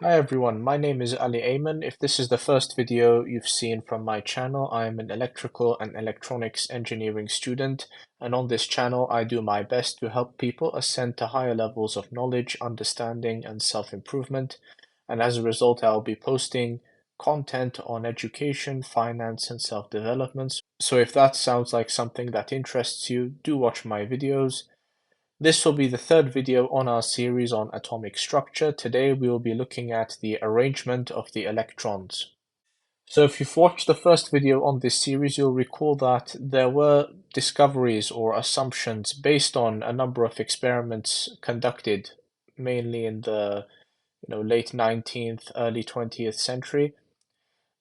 Hi everyone, my name is Ali-Ayman. If this is the first video you've seen from my channel, I am an electrical and electronics engineering student, and on this channel I do my best to help people ascend to higher levels of knowledge, understanding, and self-improvement. And as a result, I'll be posting content on education, finance, and self-development. So if that sounds like something that interests you, do watch my videos. This will be the third video on our series on atomic structure. Today we will be looking at the arrangement of the electrons. So if you've watched the first video on this series, you'll recall that there were discoveries or assumptions based on a number of experiments conducted, mainly in the late 19th, early 20th century.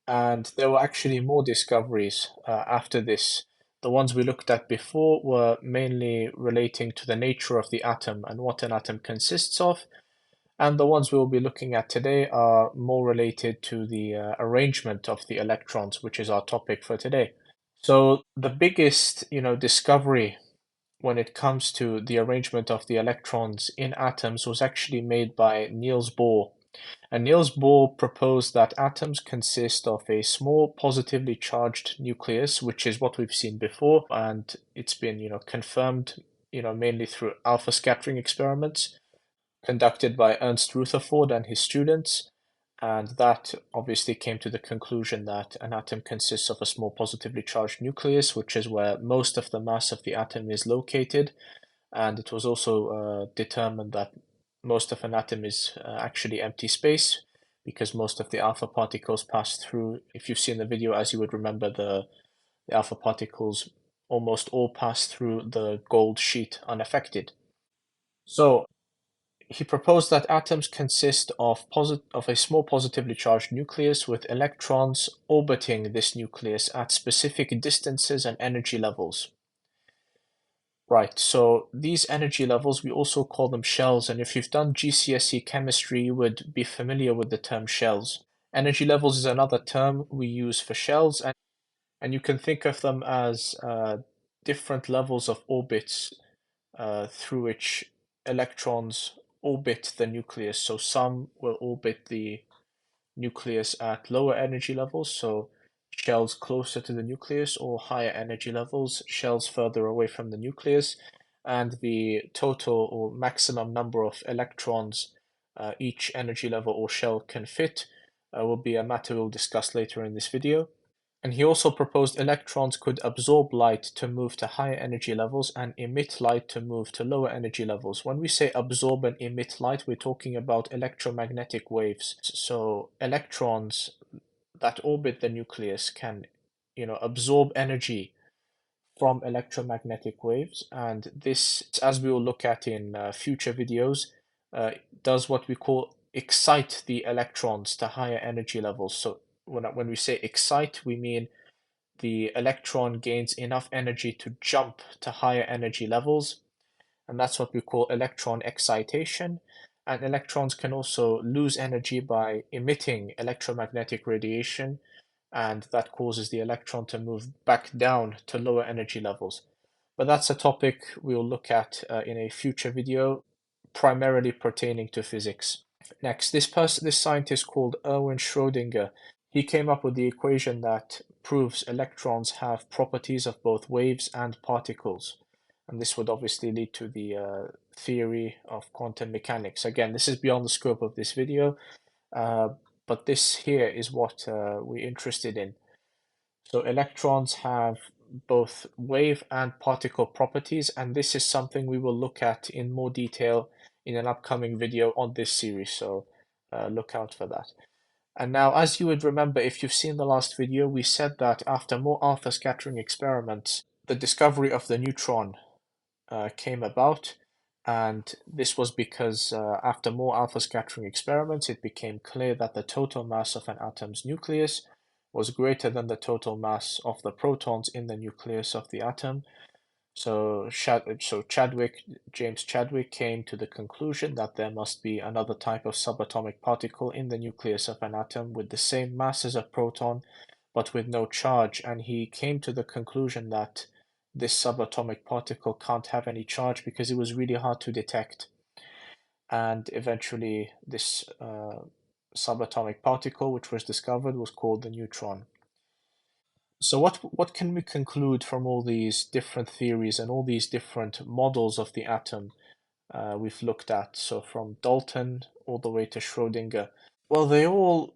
And there were actually more discoveries after this. The ones we looked at before were mainly relating to the nature of the atom and what an atom consists of. And the ones we'll be looking at today are more related to the arrangement of the electrons, which is our topic for today. So the biggest, discovery when it comes to the arrangement of the electrons in atoms was actually made by Niels Bohr. And Niels Bohr proposed that atoms consist of a small positively charged nucleus, which is what we've seen before, and it's been, confirmed, mainly through alpha scattering experiments conducted by Ernst Rutherford and his students. And that obviously came to the conclusion that an atom consists of a small positively charged nucleus, which is where most of the mass of the atom is located. And it was also determined that most of an atom is actually empty space because most of the alpha particles pass through. If you've seen the video, as you would remember, the alpha particles almost all pass through the gold sheet unaffected. So he proposed that atoms consist of a small positively charged nucleus with electrons orbiting this nucleus at specific distances and energy levels. Right, so these energy levels, we also call them shells, and if you've done GCSE chemistry, you would be familiar with the term shells. Energy levels is another term we use for shells, and you can think of them as different levels of orbits through which electrons orbit the nucleus. So some will orbit the nucleus at lower energy levels, so shells closer to the nucleus, or higher energy levels, shells further away from the nucleus, and the total or maximum number of electrons each energy level or shell can fit will be a matter we'll discuss later in this video. And he also proposed electrons could absorb light to move to higher energy levels and emit light to move to lower energy levels. When we say absorb and emit light, we're talking about electromagnetic waves. So electrons that orbit the nucleus can, absorb energy from electromagnetic waves, and this, as we will look at in future videos, uh, does what we call excite the electrons to higher energy levels. So when we say excite, we mean the electron gains enough energy to jump to higher energy levels, and that's what we call electron excitation. And electrons can also lose energy by emitting electromagnetic radiation, and that causes the electron to move back down to lower energy levels. But that's a topic we'll look at in a future video, primarily pertaining to physics. Next, this scientist called Erwin Schrödinger, he came up with the equation that proves electrons have properties of both waves and particles. And this would obviously lead to the theory of quantum mechanics. Again, this is beyond the scope of this video, uh, but this here is what we're interested in. So electrons have both wave and particle properties, and this is something we will look at in more detail in an upcoming video on this series, so look out for that. And now, as you would remember, if you've seen the last video, we said that after more alpha scattering experiments, the discovery of the neutron came about, and this was because after more alpha scattering experiments, it became clear that the total mass of an atom's nucleus was greater than the total mass of the protons in the nucleus of the atom. So James Chadwick came to the conclusion that there must be another type of subatomic particle in the nucleus of an atom with the same mass as a proton, but with no charge, and he came to the conclusion that this subatomic particle can't have any charge because it was really hard to detect. And eventually, this subatomic particle which was discovered was called the neutron. So what can we conclude from all these different theories and all these different models of the atom we've looked at? So from Dalton all the way to Schrödinger. Well, they all,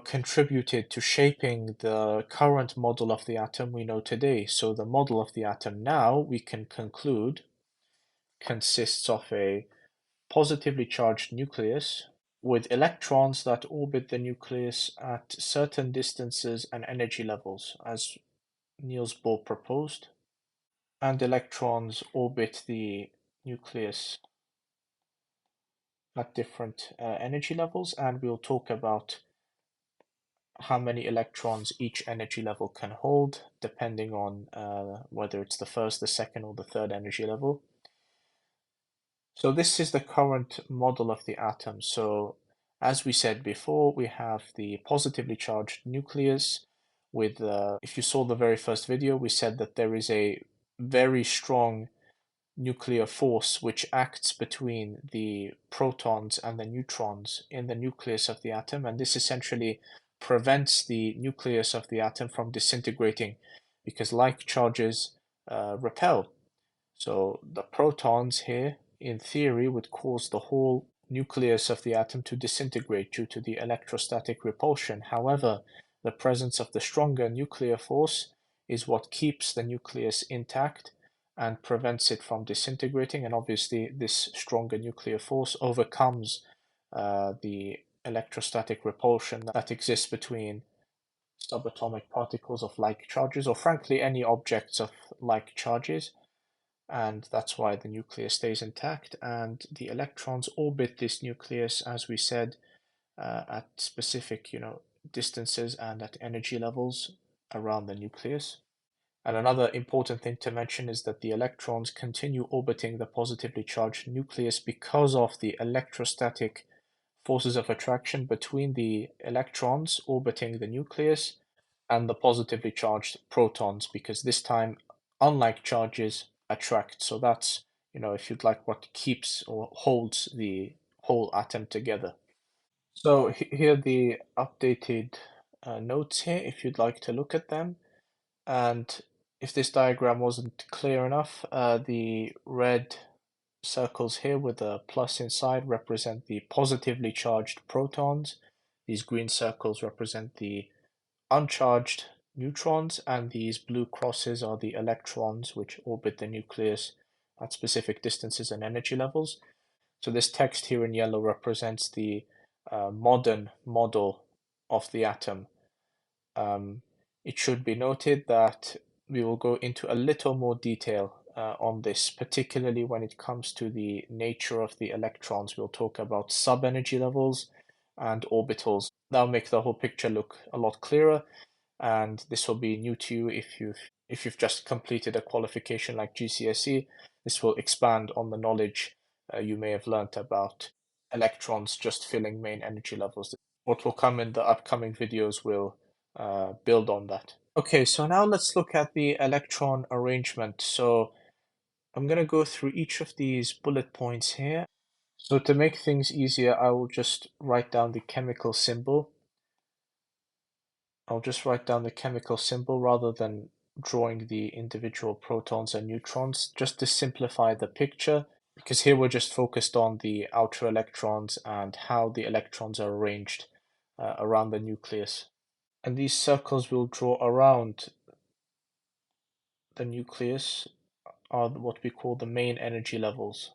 contributed to shaping the current model of the atom we know today. So the model of the atom now, we can conclude, consists of a positively charged nucleus with electrons that orbit the nucleus at certain distances and energy levels, as Niels Bohr proposed, and electrons orbit the nucleus at different energy levels, and we'll talk about how many electrons each energy level can hold, depending on whether it's the first, the second, or the third energy level. So this is the current model of the atom. So as we said before, we have the positively charged nucleus with, if you saw the very first video, we said that there is a very strong nuclear force which acts between the protons and the neutrons in the nucleus of the atom, and this essentially prevents the nucleus of the atom from disintegrating because like charges repel. So the protons here, in theory, would cause the whole nucleus of the atom to disintegrate due to the electrostatic repulsion. However, the presence of the stronger nuclear force is what keeps the nucleus intact and prevents it from disintegrating. And obviously, this stronger nuclear force overcomes the electrostatic repulsion that exists between subatomic particles of like charges, or frankly, any objects of like charges. And that's why the nucleus stays intact. And the electrons orbit this nucleus, as we said, at specific, distances and at energy levels around the nucleus. And another important thing to mention is that the electrons continue orbiting the positively charged nucleus because of the electrostatic forces of attraction between the electrons orbiting the nucleus and the positively charged protons, because this time, unlike charges, attract. So that's, if you'd like, what keeps or holds the whole atom together. So here are the updated notes here, if you'd like to look at them. And if this diagram wasn't clear enough, the red circles here with a plus inside represent the positively charged protons. These green circles represent the uncharged neutrons, and these blue crosses are the electrons which orbit the nucleus at specific distances and energy levels. So this text here in yellow represents the modern model of the atom. It should be noted that we will go into a little more detail on this, particularly when it comes to the nature of the electrons. We'll talk about sub-energy levels and orbitals. That'll make the whole picture look a lot clearer, and this will be new to you if you've just completed a qualification like GCSE. This will expand on the knowledge you may have learnt about electrons just filling main energy levels. What will come in the upcoming videos will build on that. Okay, so now let's look at the electron arrangement. So I'm going to go through each of these bullet points here. So to make things easier, I will just write down the chemical symbol. I'll just write down the chemical symbol rather than drawing the individual protons and neutrons, just to simplify the picture, because here we're just focused on the outer electrons and how the electrons are arranged around the nucleus. And these circles we'll draw around the nucleus are what we call the main energy levels.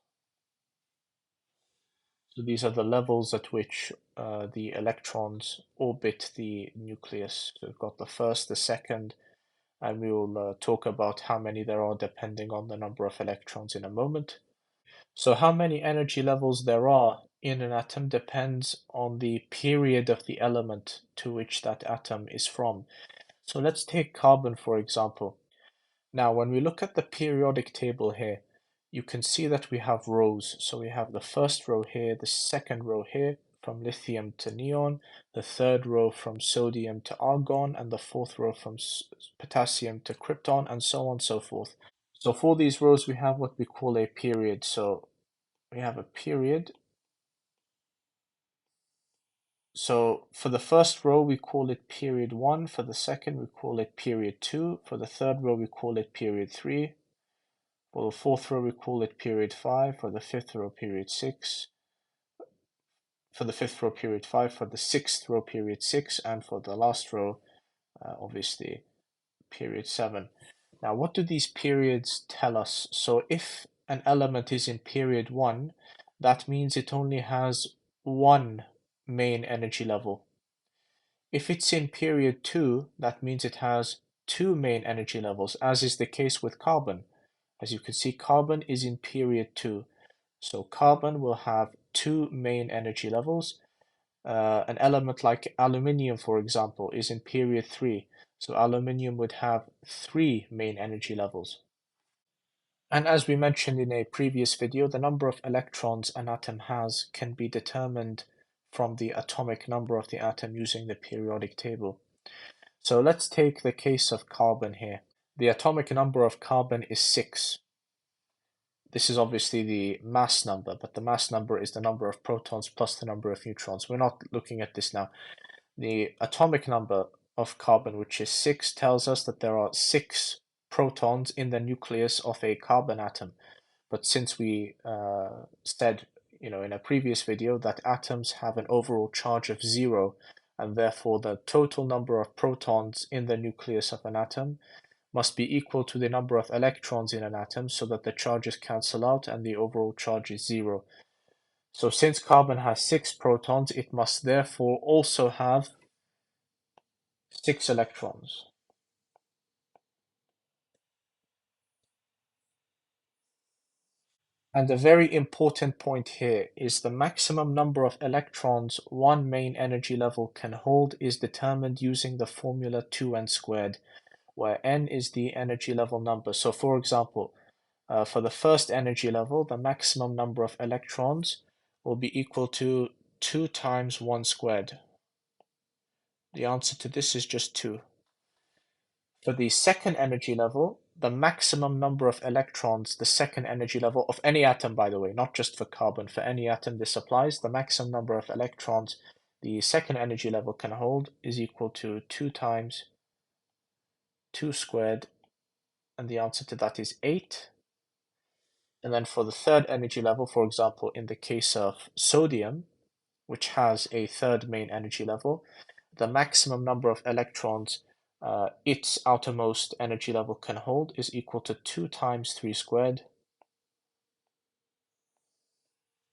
So these are the levels at which the electrons orbit the nucleus. So we've got the first, the second, and we will talk about how many there are depending on the number of electrons in a moment. So how many energy levels there are in an atom depends on the period of the element to which that atom is from. So let's take carbon, for example. Now, when we look at the periodic table here, you can see that we have rows. So we have the first row here, the second row here, from lithium to neon, the third row from sodium to argon, and the fourth row from potassium to krypton, and so on and so forth. So for these rows, we have what we call a period. So we have a period So for the first row, we call it period 1. For the second, we call it period 2. For the third row, we call it period 3. For the fourth row, we call it period 5. For the fifth row, period 6. For the fifth row, period 5. For the sixth row, period 6. And for the last row, obviously, period 7. Now, what do these periods tell us? So if an element is in period 1, that means it only has one main energy level. If it's in period 2, that means it has two main energy levels, as is the case with carbon. As you can see, carbon is in period 2. So carbon will have two main energy levels. An element like aluminium, for example, is in period 3. So aluminium would have three main energy levels. And as we mentioned in a previous video, the number of electrons an atom has can be determined from the atomic number of the atom using the periodic table. So let's take the case of carbon here. The atomic number of carbon is 6. This is obviously the mass number, but the mass number is the number of protons plus the number of neutrons. We're not looking at this now. The atomic number of carbon, which is 6, tells us that there are 6 protons in the nucleus of a carbon atom. But since we said, in a previous video that atoms have an overall charge of 0, and therefore the total number of protons in the nucleus of an atom must be equal to the number of electrons in an atom so that the charges cancel out and the overall charge is 0. So since carbon has 6 protons, it must therefore also have 6 electrons. And a very important point here is the maximum number of electrons one main energy level can hold is determined using the formula 2n squared, where n is the energy level number. So for example, for the first energy level, the maximum number of electrons will be equal to 2 times 1 squared. The answer to this is just 2. For the second energy level, the maximum number of electrons, the second energy level of any atom, by the way, not just for carbon, for any atom this applies, the maximum number of electrons the second energy level can hold is equal to 2 times 2 squared, and the answer to that is 8. And then for the third energy level, for example, in the case of sodium, which has a third main energy level, the maximum number of electrons its outermost energy level can hold is equal to 2 times 3 squared.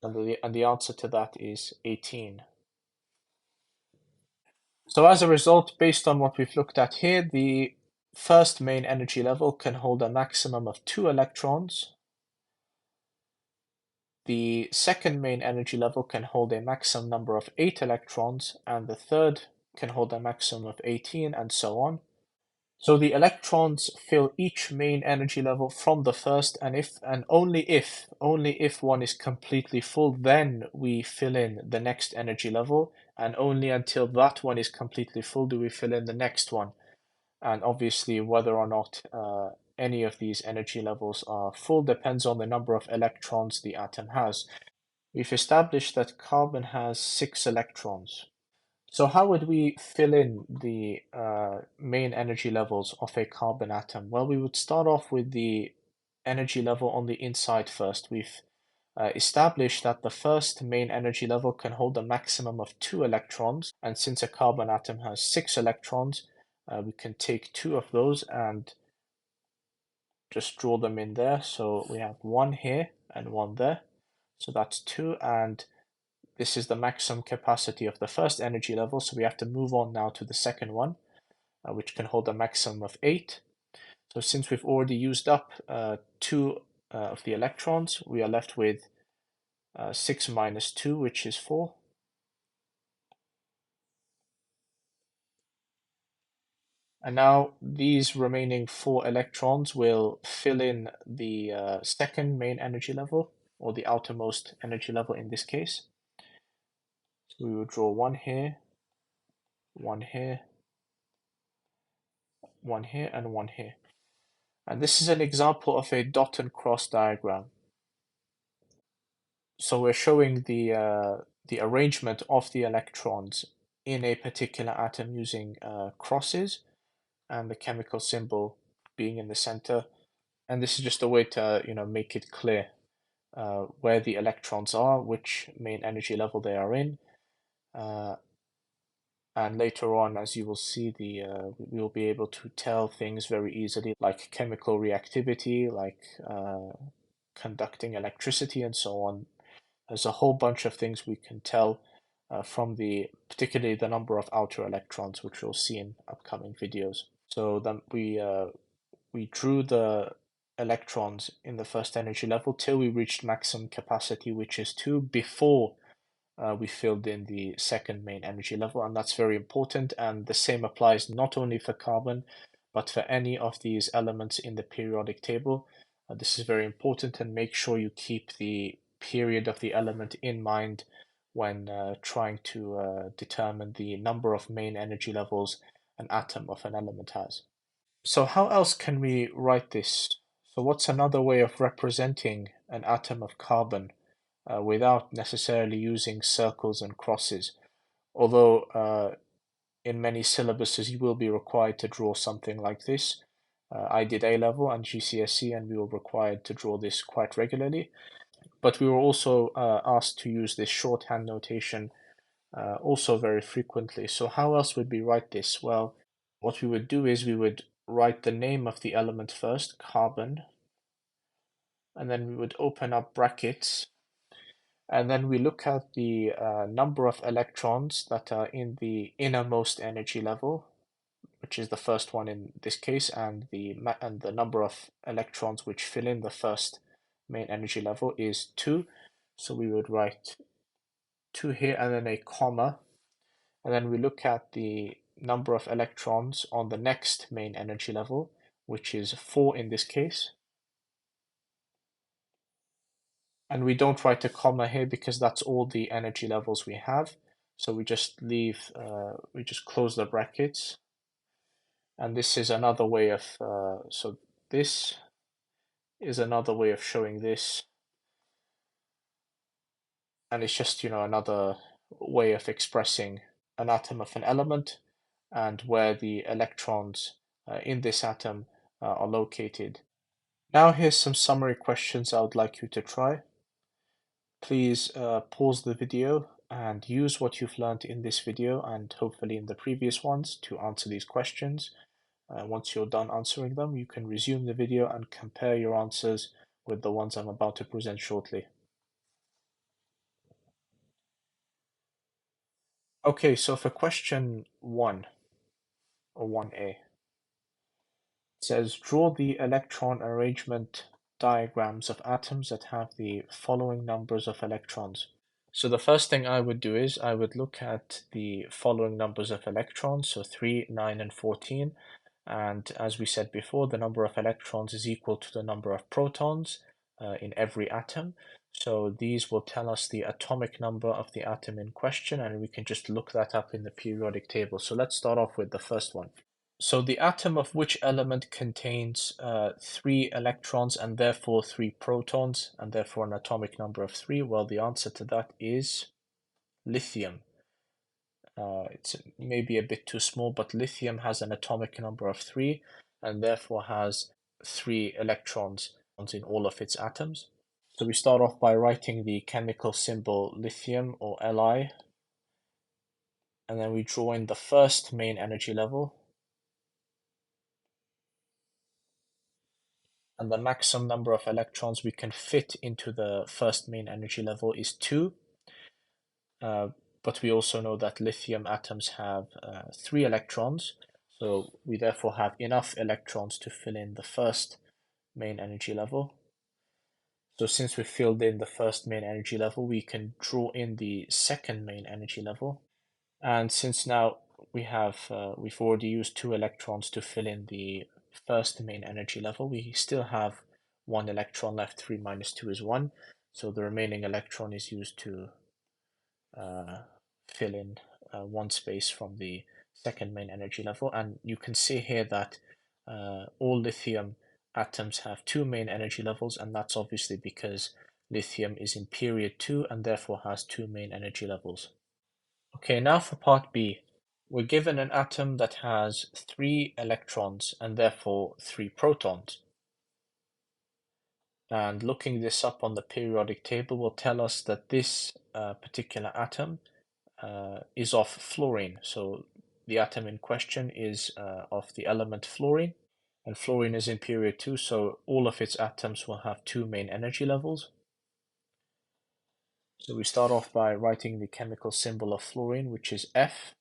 And the answer to that is 18. So as a result, based on what we've looked at here, the first main energy level can hold a maximum of 2 electrons. The second main energy level can hold a maximum number of 8 electrons, and the third can hold a maximum of 18, and so on. So the electrons fill each main energy level from the first, and only if one is completely full, then we fill in the next energy level, and only until that one is completely full do we fill in the next one. And obviously, whether or not any of these energy levels are full depends on the number of electrons the atom has. We've established that carbon has 6 electrons. So how would we fill in the main energy levels of a carbon atom? Well, we would start off with the energy level on the inside first. We've established that the first main energy level can hold a maximum of 2 electrons, and since a carbon atom has 6 electrons, we can take 2 of those and just draw them in there. So we have 1 here and 1 there. So that's 2, and this is the maximum capacity of the first energy level, so we have to move on now to the second one, which can hold a maximum of 8. So since we've already used up 2 of the electrons, we are left with 6 minus 2, which is 4. And now these remaining 4 electrons will fill in the second main energy level, or the outermost energy level in this case. So we will draw 1 here, 1 here, 1 here, and 1 here. And this is an example of a dot and cross diagram. So we're showing the the arrangement of the electrons in a particular atom using crosses and the chemical symbol being in the center. And this is just a way to, make it clear where the electrons are, which main energy level they are in. And later on, as you will see, we will be able to tell things very easily, like chemical reactivity, like conducting electricity, and so on. There's a whole bunch of things we can tell from particularly the number of outer electrons, which we'll see in upcoming videos. So then we drew the electrons in the first energy level till we reached maximum capacity, which is 2, before we filled in the second main energy level, and that's very important. And the same applies not only for carbon, but for any of these elements in the periodic table. This is very important, and make sure you keep the period of the element in mind when trying to determine the number of main energy levels an atom of an element has. So how else can we write this? So what's another way of representing an atom of carbon without necessarily using circles and crosses? Although in many syllabuses you will be required to draw something like this. I did A level and GCSE, and we were required to draw this quite regularly. But we were also asked to use this shorthand notation also very frequently. So how else would we write this? Well, what we would do is we would write the name of the element first, carbon, and then we would open up brackets, and then we look at the number of electrons that are in the innermost energy level, which is the first one in this case, and the number of electrons which fill in the first main energy level is 2. So we would write 2 here and then a comma, and then we look at the number of electrons on the next main energy level, which is 4 in this case. And we don't write a comma here because that's all the energy levels we have. So we just we just close the brackets. And this is another way of, so this is another way of showing this. And it's just, another way of expressing an atom of an element and where the electrons in this atom are located. Now here's some summary questions I would like you to try. Please pause the video and use what you've learned in this video and hopefully in the previous ones to answer these questions. Once you're done answering them, you can resume the video and compare your answers with the ones I'm about to present shortly. Okay, so for question 1, or 1A, it says draw the electron arrangement diagrams of atoms that have the following numbers of electrons. So the first thing I would do is I would look at the following numbers of electrons, so 3, 9, and 14. And as we said before, the number of electrons is equal to the number of protons in every atom. So these will tell us the atomic number of the atom in question, and we can just look that up in the periodic table. So let's start off with the first one. So the atom of which element contains 3 electrons and therefore 3 protons and therefore an atomic number of 3? Well, the answer to that is lithium. It's maybe a bit too small, but lithium has an atomic number of 3 and therefore has 3 electrons in all of its atoms. So we start off by writing the chemical symbol lithium, or Li, and then we draw in the first main energy level. And the maximum number of electrons we can fit into the first main energy level is 2. But we also know that lithium atoms have 3 electrons, so we therefore have enough electrons to fill in the first main energy level. So since we filled in the first main energy level, we can draw in the second main energy level. And since now we've already used 2 electrons to fill in the first main energy level, we still have 1 electron left. 3 minus 2 is 1. So the remaining electron is used to fill in 1 space from the second main energy level. And you can see here that all lithium atoms have 2 main energy levels, and that's obviously because Lithium is in period 2 and therefore has 2 main energy levels. Okay, now for part B. We're given an atom that has 3 electrons and therefore 3 protons. And looking this up on the periodic table will tell us that this particular atom is of fluorine. So the atom in question is of the element fluorine, and fluorine is in period 2, so all of its atoms will have 2 main energy levels. So we start off by writing the chemical symbol of fluorine, which is F,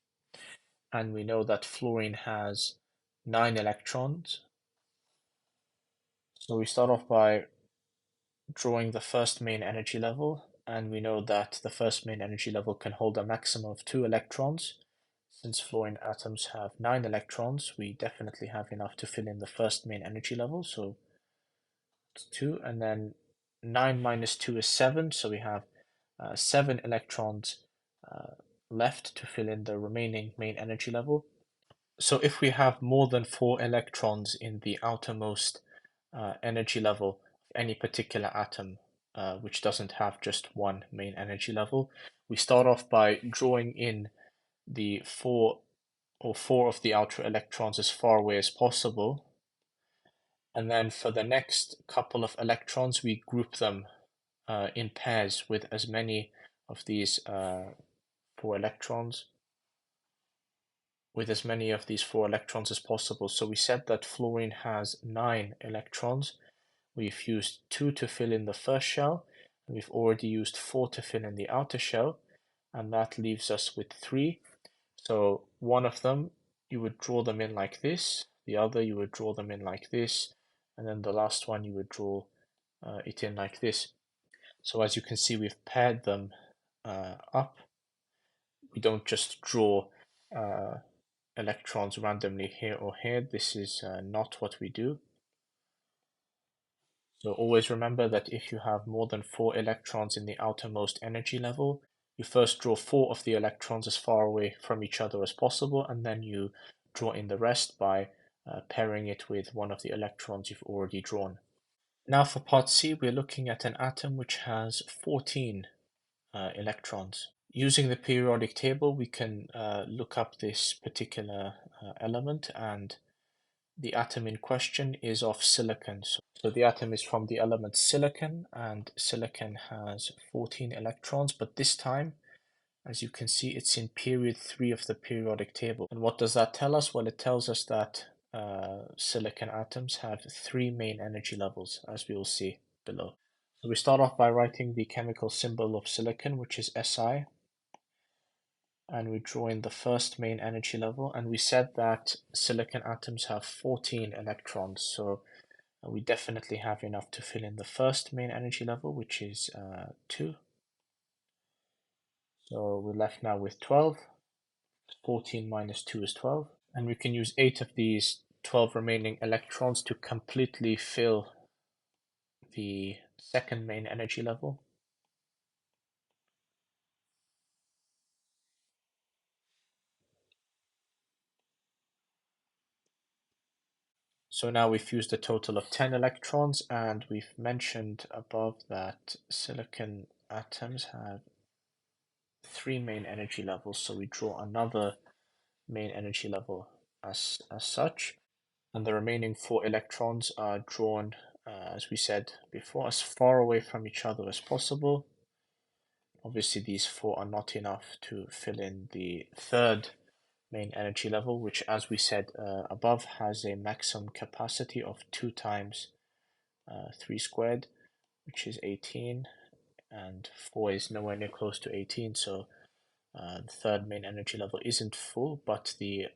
and we know that fluorine has 9 electrons. So we start off by drawing the first main energy level, and we know that the first main energy level can hold a maximum of 2 electrons. Since fluorine atoms have 9 electrons, we definitely have enough to fill in the first main energy level, so it's 2, and then 9 minus 2 is 7, so we have 7 electrons left to fill in the remaining main energy level. So if we have more than 4 electrons in the outermost energy level of any particular atom, which doesn't have just one main energy level, we start off by drawing in the four of the outer electrons as far away as possible. And then for the next couple of electrons, we group them in pairs with as many of these 4 electrons as possible. So we said that fluorine has 9 electrons. We've used 2 to fill in the first shell, and we've already used 4 to fill in the outer shell, and that leaves us with 3. So one of them, you would draw them in like this, the other you would draw them in like this, and then the last one you would draw it in like this. So as you can see, we've paired them up. We don't just draw electrons randomly here or here. This is not what we do. So always remember that if you have more than 4 electrons in the outermost energy level, you first draw 4 of the electrons as far away from each other as possible, and then you draw in the rest by pairing it with one of the electrons you've already drawn. Now for part C, we're looking at an atom which has 14 electrons. Using the periodic table, we can look up this particular element, and the atom in question is of silicon. So the atom is from the element silicon, and silicon has 14 electrons, but this time, as you can see, it's in period 3 of the periodic table. And what does that tell us? Well, it tells us that silicon atoms have 3 main energy levels, as we will see below. So we start off by writing the chemical symbol of silicon, which is Si, and we draw in the first main energy level, and we said that silicon atoms have 14 electrons, so we definitely have enough to fill in the first main energy level, which is 2. So we're left now with 12. 14 minus 2 is 12. And we can use 8 of these 12 remaining electrons to completely fill the second main energy level. So now we've used a total of 10 electrons, and we've mentioned above that silicon atoms have 3 main energy levels, so we draw another main energy level as such, and the remaining 4 electrons are drawn, as we said before, as far away from each other as possible. Obviously these 4 are not enough to fill in the third main energy level, which, as we said above, has a maximum capacity of 2 times 3 squared, which is 18, and 4 is nowhere near close to 18, so the third main energy level isn't full, but the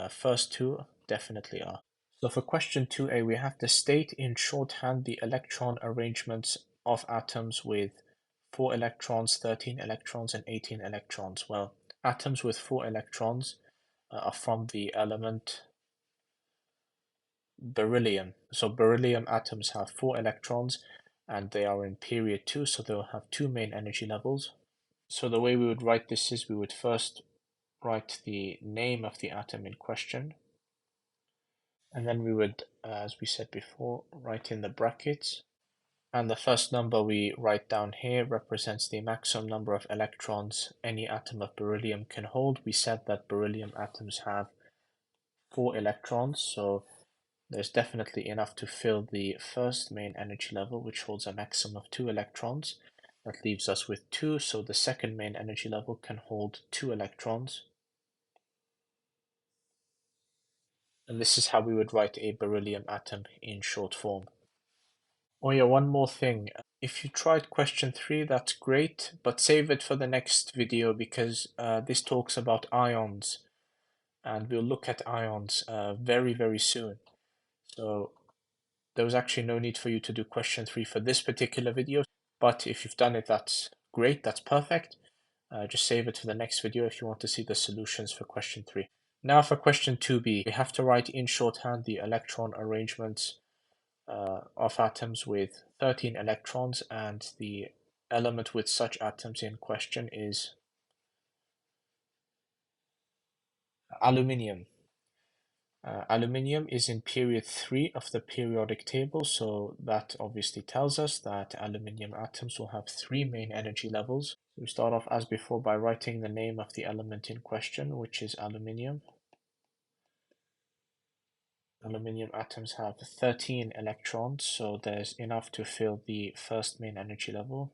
first 2 definitely are. So for question 2a, we have to state in shorthand the electron arrangements of atoms with 4 electrons, 13 electrons, and 18 electrons. Well, atoms with 4 electrons are from the element beryllium. So beryllium atoms have 4 electrons, and they are in period 2, so they'll have 2 main energy levels. So the way we would write this is we would first write the name of the atom in question, and then we would, as we said before, write in the brackets And the first number we write down here represents the maximum number of electrons any atom of beryllium can hold. We said that beryllium atoms have 4 electrons, so there's definitely enough to fill the first main energy level, which holds a maximum of 2 electrons. That leaves us with 2, so the second main energy level can hold 2 electrons. And this is how we would write a beryllium atom in short form. Oh yeah, one more thing. If you tried question 3, that's great, but save it for the next video because this talks about ions, and we'll look at ions very, very soon. So there was actually no need for you to do question 3 for this particular video, but if you've done it, that's great, that's perfect. Just save it for the next video if you want to see the solutions for question 3. Now for question 2b, we have to write in shorthand the electron arrangements of atoms with 13 electrons, and the element with such atoms in question is aluminium. Aluminium is in period 3 of the periodic table, so that obviously tells us that aluminium atoms will have 3 main energy levels. We start off as before by writing the name of the element in question, which is aluminium. Aluminium atoms have 13 electrons, so there's enough to fill the first main energy level,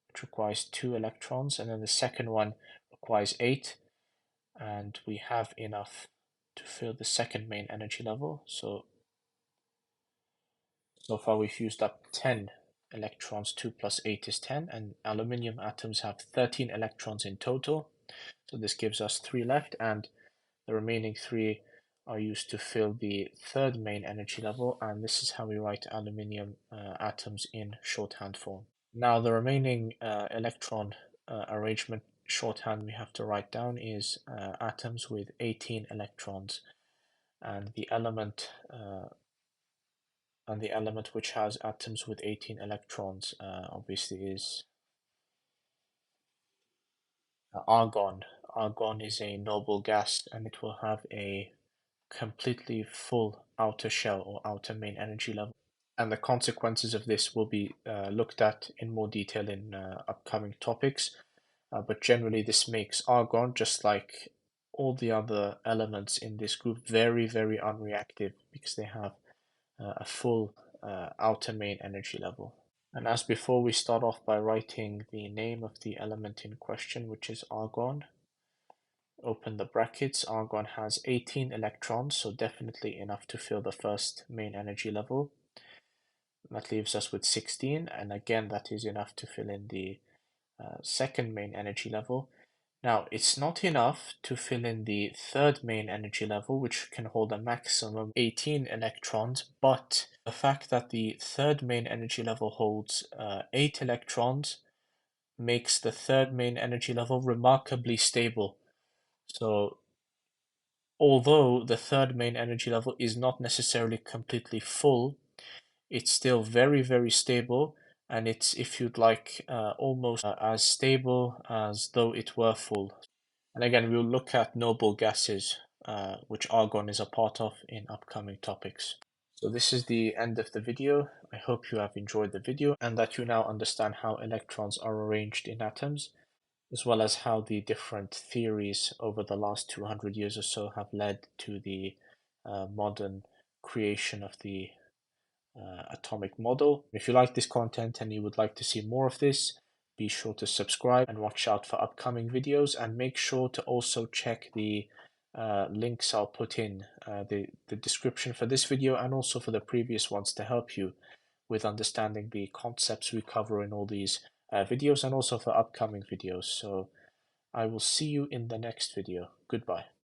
which requires 2 electrons, and then the second one requires 8, and we have enough to fill the second main energy level. So far we've used up 10 electrons. 2 plus 8 is 10, and aluminium atoms have 13 electrons in total. So this gives us 3 left, and the remaining 3 are used to fill the third main energy level, and this is how we write aluminium atoms in shorthand form. Now the remaining electron arrangement shorthand we have to write down is atoms with 18 electrons, and the element which has atoms with 18 electrons obviously is argon. Argon is a noble gas, and it will have a completely full outer shell or outer main energy level. And the consequences of this will be looked at in more detail in upcoming topics. But generally, this makes argon, just like all the other elements in this group, very, very unreactive because they have a full outer main energy level. And as before, we start off by writing the name of the element in question, which is argon. Open the brackets. Argon has 18 electrons, so definitely enough to fill the first main energy level. That leaves us with 16, and again that is enough to fill in the second main energy level. Now it's not enough to fill in the third main energy level, which can hold a maximum 18 electrons, but the fact that the third main energy level holds 8 electrons makes the third main energy level remarkably stable. So although the third main energy level is not necessarily completely full, it's still very, very stable, and it's, if you'd like, almost as stable as though it were full. And again, we'll look at noble gases, which argon is a part of, in upcoming topics. So this is the end of the video. I hope you have enjoyed the video and that you now understand how electrons are arranged in atoms, as well as how the different theories over the last 200 years or so have led to the modern creation of the atomic model. If you like this content and you would like to see more of this, be sure to subscribe and watch out for upcoming videos, and make sure to also check the links I'll put in the description for this video and also for the previous ones to help you with understanding the concepts we cover in all these videos and also for upcoming videos. So I will see you in the next video. Goodbye.